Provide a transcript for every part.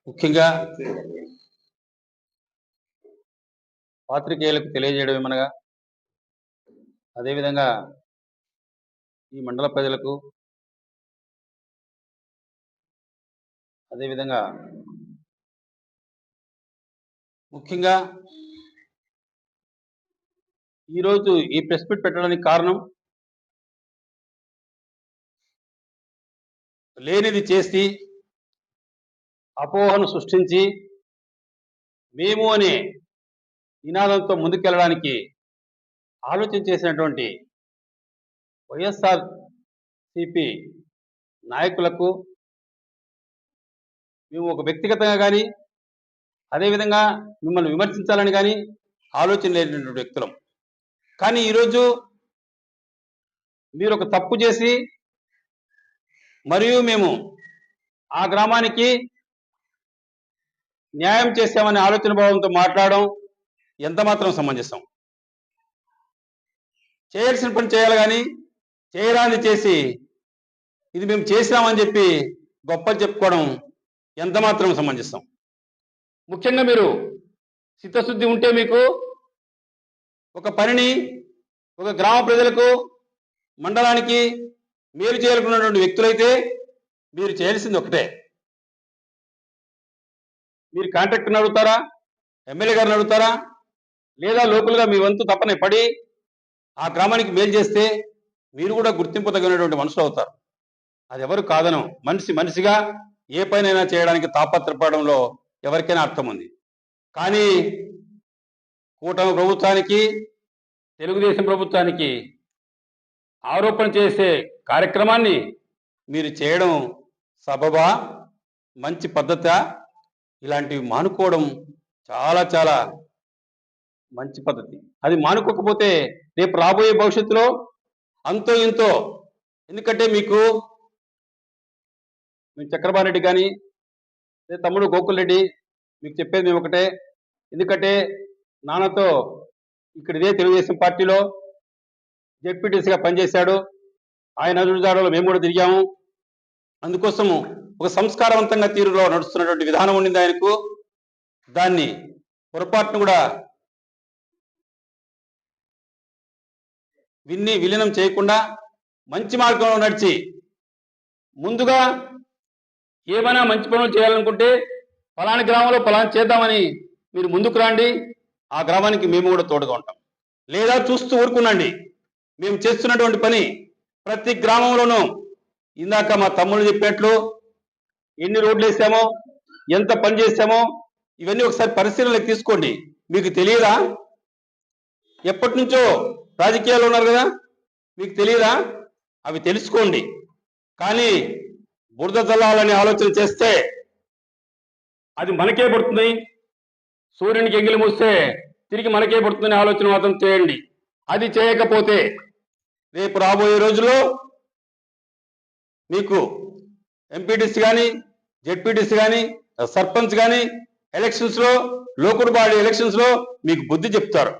ముఖ్యంగా పాత్రికేయులకు తెలియజేయడం ఏమనగా, అదేవిధంగా ఈ మండల ప్రజలకు, అదేవిధంగా ముఖ్యంగా ఈరోజు ఈ ప్రెస్ మీట్ పెట్టడానికి కారణం, లేనిది చేసి అపోహను సృష్టించి మేము అనే నినాదంతో ముందుకెళ్ళడానికి ఆలోచన చేసినటువంటి వైఎస్ఆర్ సిపి నాయకులకు మేము ఒక వ్యక్తిగతంగా కానీ, అదేవిధంగా మిమ్మల్ని విమర్శించాలని కానీ ఆలోచన లేనటువంటి వ్యక్తులం. కానీ ఈరోజు మీరు ఒక తప్పు చేసి మరియు మేము ఆ గ్రామానికి న్యాయం చేశామనే ఆలోచన భావంతో మాట్లాడడం ఎంత మాత్రం సమంజసం? చేయాల్సిన పని చేయాలి కానీ చేయరాని చేసి ఇది మేము చేసామని చెప్పి గొప్పలు చెప్పుకోవడం ఎంత మాత్రం సమంజసం? ముఖ్యంగా మీరు చిత్తశుద్ధి ఉంటే మీకు ఒక పనిని ఒక గ్రామ ప్రజలకు, మండలానికి మేలు చేయాలనుకున్నటువంటి వ్యక్తులైతే మీరు చేయాల్సింది ఒకటే. మీరు కాంట్రాక్టర్ని అడుగుతారా, ఎమ్మెల్యే గారిని అడుగుతారా, లేదా లోకల్గా మీ వంతు తప్పని పడి ఆ గ్రామానికి మేలు చేస్తే మీరు కూడా గుర్తింపు తగినటువంటి మనుషులు అవుతారు. అది ఎవరు కాదనం. మనిషిగా ఏ పనైనా చేయడానికి తాపత్రపడంలో ఎవరికైనా అర్థం ఉంది. కానీ కూటమి ప్రభుత్వానికి, తెలుగుదేశం ప్రభుత్వానికి ఆరోపణ చేసే కార్యక్రమాన్ని మీరు చేయడం సబబా, మంచి పద్ధత? ఇలాంటివి మానుకోవడం చాలా చాలా మంచి పద్ధతి. అది మానుకోకపోతే రేపు రాబోయే భవిష్యత్తులో అంతో ఇంతో, ఎందుకంటే మీకు చక్రపాణి రెడ్డి కానీ తమ్ముడు గోకుల్ రెడ్డి మీకు చెప్పేది మేము ఒకటే. ఎందుకంటే నాన్నతో ఇక్కడ ఇదే తెలుగుదేశం పార్టీలో జెడ్పీటీసీగా పనిచేశాడు. ఆయన అడుగుజాడలో మేము కూడా తిరిగాము. అందుకోసము ఒక సంస్కారవంతంగా తీరులో నడుస్తున్నటువంటి విధానం ఉండింది ఆయనకు. దాన్ని పొరపాటును కూడా విలీనం చేయకుండా మంచి మార్గంలో నడిచి, ముందుగా ఏమైనా మంచి పనులు చేయాలనుకుంటే ఫలాని గ్రామంలో ఫలాని చేద్దామని మీరు ముందుకు రండి. ఆ గ్రామానికి మేము కూడా తోడుగా ఉంటాం. లేదా చూస్తూ ఊరుకునండి. మేము చేస్తున్నటువంటి పని ప్రతి గ్రామంలోనూ ఇందాక మా తమ్ముళ్ళు చెప్పినట్లు ఎన్ని రోడ్లు వేసామో, ఎంత పని చేసామో ఇవన్నీ ఒకసారి పరిశీలనలోకి తీసుకోండి. మీకు తెలియదా? ఎప్పటి నుంచో రాజకీయాల్లో ఉన్నారు కదా, మీకు తెలియదా? అవి తెలుసుకోండి. కానీ బురద జల్లాలని ఆలోచన చేస్తే అది మనకే పడుతుంది. సూర్యునికి ఎంగిలి మూస్తే తిరిగి మనకే పడుతుందని ఆలోచన మాత్రం చేయండి. అది చేయకపోతే రేపు రాబోయే రోజుల్లో మీకు ఎంపీటీసీ కానీ, జెడ్పీటీసీ కానీ, సర్పంచ్ కానీ ఎలక్షన్స్లో, లోకల్ బాడీ ఎలక్షన్స్లో మీకు బుద్ధి చెప్తారు.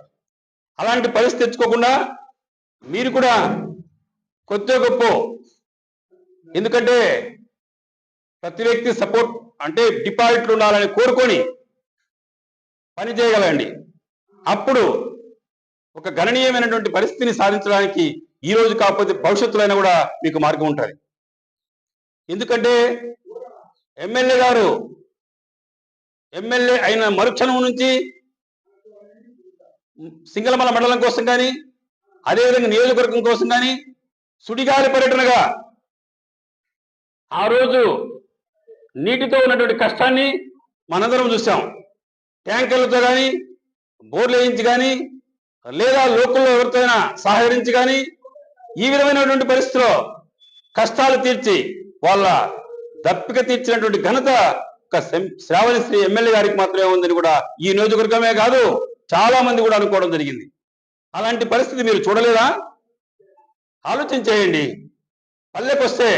అలాంటి పరిస్థితి తెచ్చుకోకుండా మీరు కూడా కొద్ది గొప్ప, ఎందుకంటే ప్రతి వ్యక్తి సపోర్ట్ అంటే డిపాజిట్లు ఉండాలని కోరుకొని పని చేయగలండి. అప్పుడు ఒక గణనీయమైనటువంటి పరిస్థితిని సాధించడానికి ఈ రోజు కాకపోతే భవిష్యత్తులో అయినా కూడా మీకు మార్గం ఉంటుంది. ఎందుకంటే ఎమ్మెల్యే గారు ఎమ్మెల్యే అయిన మరుక్షణం నుంచి సింగళమల మండలం కోసం కానీ, అదేవిధంగా నియోజకవర్గం కోసం కానీ సుడిగాలి పర్యటనగా ఆ రోజు నీటితో ఉన్నటువంటి కష్టాన్ని మనందరం చూసాం. ట్యాంకర్లతో కానీ, బోర్లు వేయించి కానీ, లేదా లోకల్లో ఎవరితోనైనా సహకరించి కానీ ఈ విధమైనటువంటి పరిస్థితిలో కష్టాలు తీర్చి వాళ్ళ దప్పిక తీర్చినటువంటి ఘనత ఒక శ్రావణశ్రీ ఎమ్మెల్యే గారికి మాత్రమే ఉందని కూడా ఈ నియోజకవర్గమే కాదు చాలా మంది కూడా అనుకోవడం జరిగింది. అలాంటి పరిస్థితి మీరు చూడలేదా? ఆలోచన చేయండి. పల్లెకు వస్తే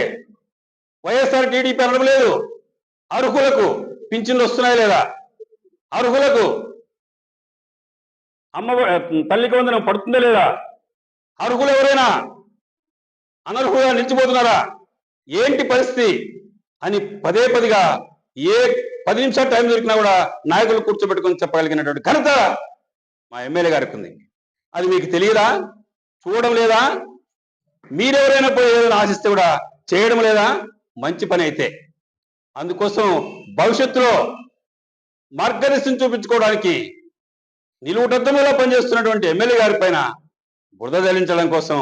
వైఎస్ఆర్ టీడీపీ అనడం లేదు. అర్హులకు పింఛన్లు వస్తున్నాయి లేదా, అర్హులకు తల్లికి వందనం పడుతుందా లేదా, అర్హులు ఎవరైనా అనర్హులుగా నిలిచిపోతున్నారా, ఏంటి పరిస్థితి అని పదే పదిగా ఏ 10 నిమిషాలు టైం దొరికినా కూడా నాయకులు కూర్చోబెట్టుకొని చెప్పగలిగినటువంటి ఘనత మా ఎమ్మెల్యే గారికి ఉంది. అది మీకు తెలియదా? చూడడం లేదా? మీరెవరైనా పోయి ఏదైనా ఆశిస్తే కూడా చేయడం లేదా? మంచి పని అయితే. అందుకోసం భవిష్యత్తులో మార్గదర్శనం చూపించుకోవడానికి నిలువుటద్దములా పనిచేస్తున్నటువంటి ఎమ్మెల్యే గారి పైన బురద జల్లించడం కోసం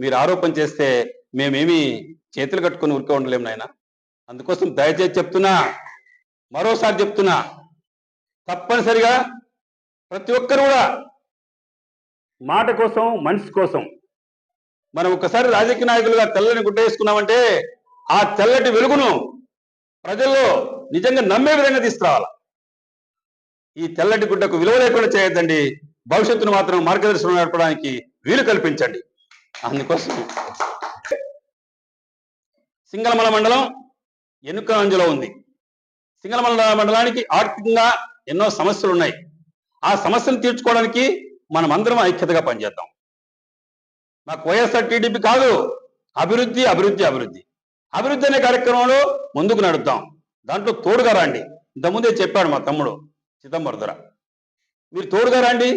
మీరు ఆరోపణ చేస్తే మేమేమి చేతులు కట్టుకొని ఊరికే ఉండలేము నాయన. అందుకోసం దయచేసి చెప్తున్నా, మరోసారి చెప్తున్నా, తప్పనిసరిగా ప్రతి ఒక్కరు కూడా మాట కోసం, మనిషి కోసం మనం ఒకసారి రాజకీయ నాయకులుగా తెల్లని గుడ్డ వేసుకున్నామంటే ఆ తెల్లటి వెలుగును ప్రజల్లో నిజంగా నమ్మే విధంగా తీసుకురావాలి. ఈ తెల్లటి గుడ్డకు విలువ లేకుండా చేయొద్దండి. భవిష్యత్తును మాత్రం మార్గదర్శనం నడపడానికి వీలు కల్పించండి. అందుకోసం సింగళమల మండలం ఎన్నికలంజలో ఉంది. సింగళమల మండలానికి ఆర్థికంగా ఎన్నో సమస్యలు ఉన్నాయి. ఆ సమస్యను తీర్చుకోవడానికి మనం అందరం ఐక్యతగా పనిచేద్దాం. మాకు వైఎస్ఆర్ టీడీపీ కాదు, అభివృద్ధి అభివృద్ధి అభివృద్ధి అభివృద్ధి అనే కార్యక్రమంలో ముందుకు నడుద్దాం. దాంట్లో తోడుగా రండి. ఇంతకుముందే చెప్పాడు మా తమ్ముడు చిదంబరం దొర, మీరు తోడుగా రండి,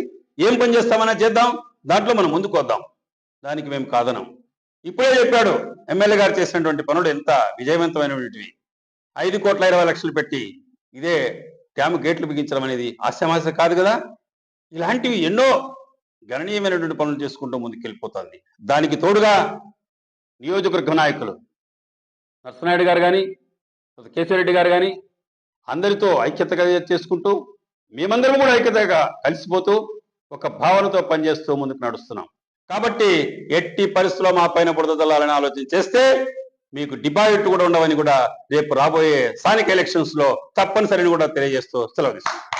ఏం పని చేస్తామన్నా చేద్దాం, దాంట్లో మనం ముందుకు వద్దాం. దానికి మేము కాదనం. ఇప్పుడే చెప్పాడు ఎమ్మెల్యే గారు చేసినటువంటి పనులు ఎంత విజయవంతమైనటువంటివి. 5,20,00,000 పెట్టి ఇదే డ్యాము గేట్లు బిగించడం అనేది ఆశామాస కాదు కదా. ఇలాంటివి ఎన్నో గణనీయమైనటువంటి పనులు చేసుకుంటూ ముందుకెళ్ళిపోతుంది. దానికి తోడుగా నియోజకవర్గ నాయకులు నర్సనాయుడు గారు కానీ, కేశవరెడ్డి గారు కానీ అందరితో ఐక్యతగా చేసుకుంటూ మేమందరం కూడా ఐక్యతగా కలిసిపోతూ ఒక భావనతో పనిచేస్తూ ముందుకు నడుస్తున్నాం. కాబట్టి ఎట్టి పరిస్థితుల్లో మా పైన బురద జల్లాలని ఆలోచన చేస్తే మీకు డిపాజిట్ కూడా ఉండవని కూడా రేపు రాబోయే స్థానిక ఎలక్షన్స్ లో తప్పనిసరిని కూడా తెలియజేస్తూ సెలవు తీసుకుంటాం.